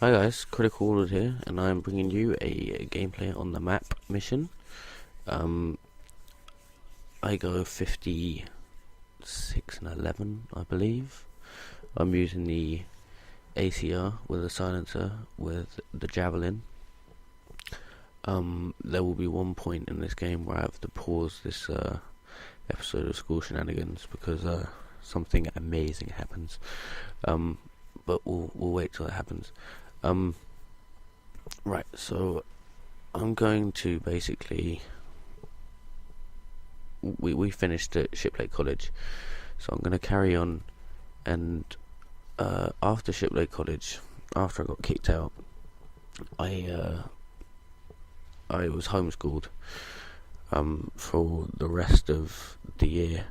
Hi guys, Critical Order here, and I'm bringing you a gameplay on the map mission. Um, I go 56 and 11, I believe. I'm using the ACR with a silencer with the javelin. There will be one point in this game where I have to pause this episode of School Shenanigans because something amazing happens. But we'll wait till it happens. Right, so I'm going to basically we finished at Shiplake College, so I'm going to carry on, and after Shiplake College, after I got kicked out, I was homeschooled for the rest of the year.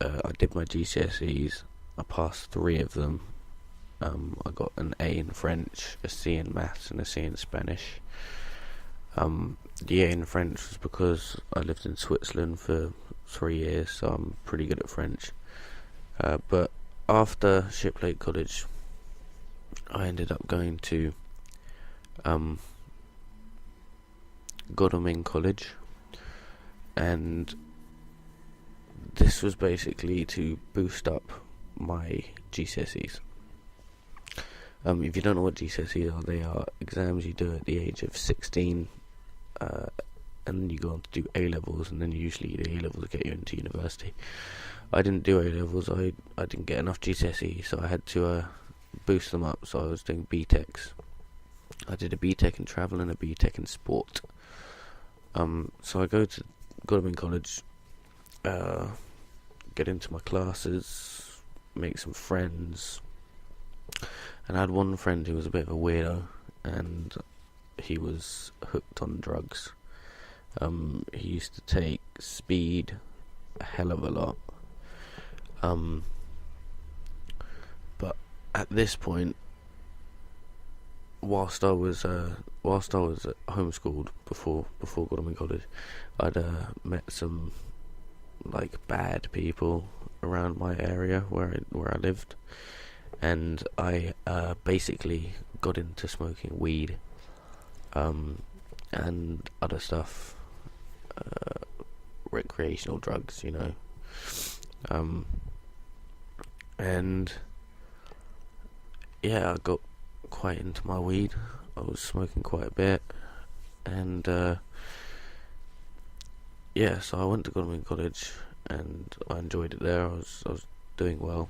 I did my GCSEs. I passed 3 of them. I got an A in French, a C in Maths, and a C in Spanish. The A in French was because I lived in Switzerland for 3 years, so I'm pretty good at French. But after Shiplake College, I ended up going to Godalming College, and this was basically to boost up my GCSEs. If you don't know what GCSEs are, they are exams you do at the age of 16, and then you go on to do A-levels, and then usually the A-levels get you into university. I didn't do A-levels, I didn't get enough GCSEs, so I had to boost them up, so I was doing BTECs. I did a BTEC in travel and a BTEC in sport. So I go to Godalming College, get into my classes, make some friends. And I had one friend who was a bit of a weirdo, and he was hooked on drugs. He used to take speed a hell of a lot. But at this point, whilst I was homeschooled before Godalming College, I'd met some bad people around my area where I lived. And I basically got into smoking weed and other stuff, recreational drugs, and yeah, I got quite into my weed. I was smoking quite a bit, and so I went to Godalming College, and I enjoyed it there. I was doing well.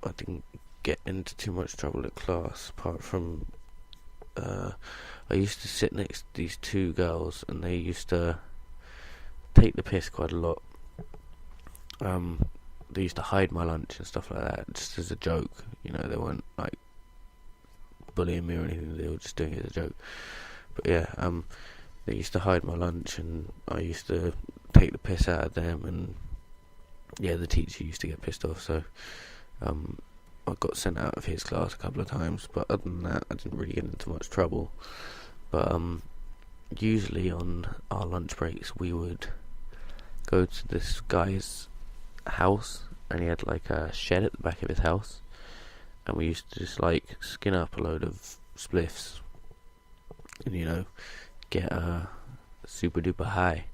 I didn't get into too much trouble at class, apart from I used to sit next to these 2 girls, and they used to take the piss quite a lot. They used to hide my lunch and stuff like that, just as a joke. They weren't bullying me or anything. They were just doing it as a joke. But yeah, they used to hide my lunch, and I used to take the piss out of them, and yeah, the teacher used to get pissed off. So I got sent out of his class a couple of times, but other than that, I didn't really get into much trouble. But usually on our lunch breaks, we would go to this guy's house, and he had a shed at the back of his house, and we used to just skin up a load of spliffs, and get super duper high,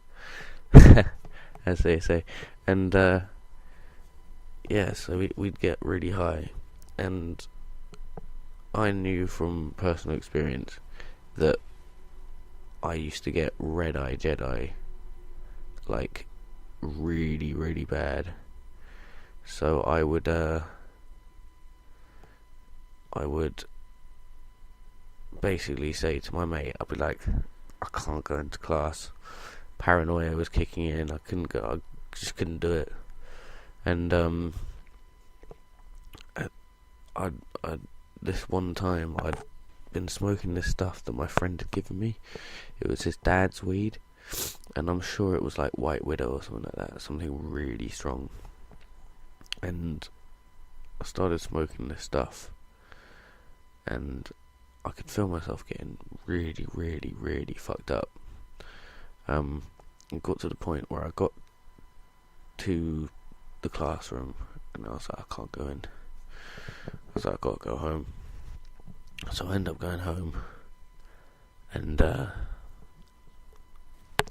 as they say, and so we'd get really high, and I knew from personal experience that I used to get red-eye Jedi, really, really bad. So I would basically say to my mate, I'd be like, I can't go into class. Paranoia was kicking in. I just couldn't do it. And this one time I'd been smoking this stuff that my friend had given me. It was his dad's weed, and I'm sure it was White Widow or something like that, something really strong. And I started smoking this stuff, and I could feel myself getting really, really, really fucked up. It got to the point where I got to the classroom, and I was like, I can't go in. I was like, I gotta go home. So I end up going home, and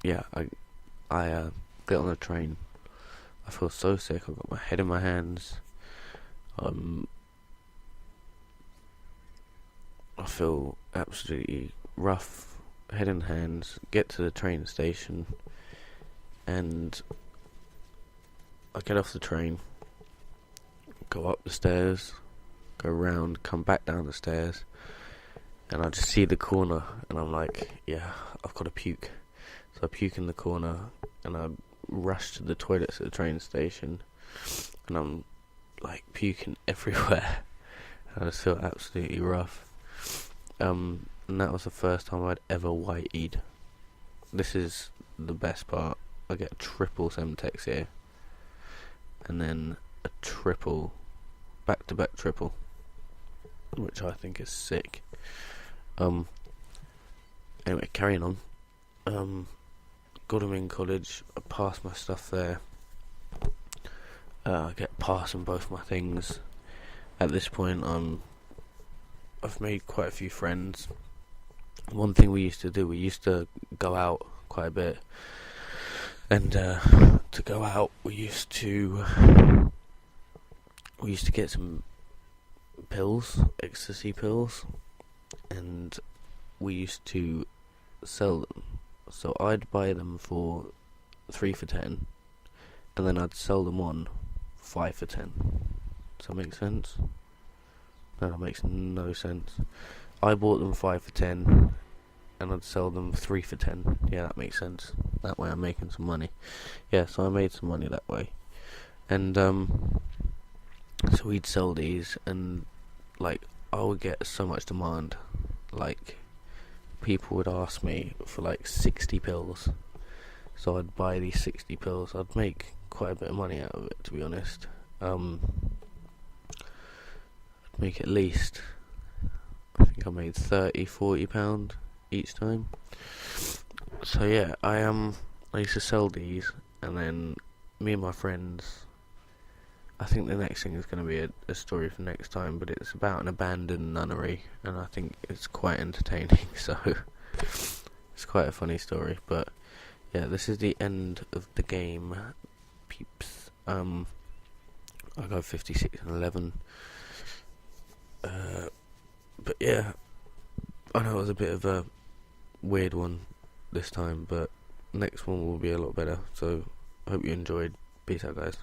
yeah, I get on the train. I feel so sick. I've got my head in my hands. I feel absolutely rough, head in hands. Get to the train station, and I get off the train, go up the stairs, go round, come back down the stairs, and I just see the corner, and I'm like, yeah, I've got to puke. So I puke in the corner, and I rush to the toilets at the train station, and I'm like puking everywhere. I just feel absolutely rough. And that was the first time I'd ever whiteyed. This is the best part. I get a triple Semtex here, and then a triple, back-to-back triple, which I think is sick. Anyway, carrying on. Got them in college. I passed my stuff there. I get passing both my things. At this point, I've made quite a few friends. One thing we used to do, we used to go out quite a bit, and to go out, we used to get some pills, ecstasy pills, and we used to sell them. So I'd buy them for 3 for 10, and then I'd sell them on 5 for 10. Does that make sense? No, that makes no sense. I bought them 5 for 10, and I'd sell them 3 for 10. Yeah, that makes sense. That way I'm making some money. Yeah, so I made some money that way. And so we'd sell these, and like I would get so much demand. Like people would ask me for like 60 pills. So I'd buy these 60 pills. I'd make quite a bit of money out of it, to be honest. I'd make at least, I think I made £30-40 each time. So yeah, I used to sell these, and then me and my friends, I think the next thing is going to be a story for next time, but it's about an abandoned nunnery, and I think it's quite entertaining, so it's quite a funny story. But yeah, this is the end of the game, peeps. I go 56 and 11. But yeah, I know it was a bit of a weird one this time, but next one will be a lot better. So, hope you enjoyed. Peace out, guys.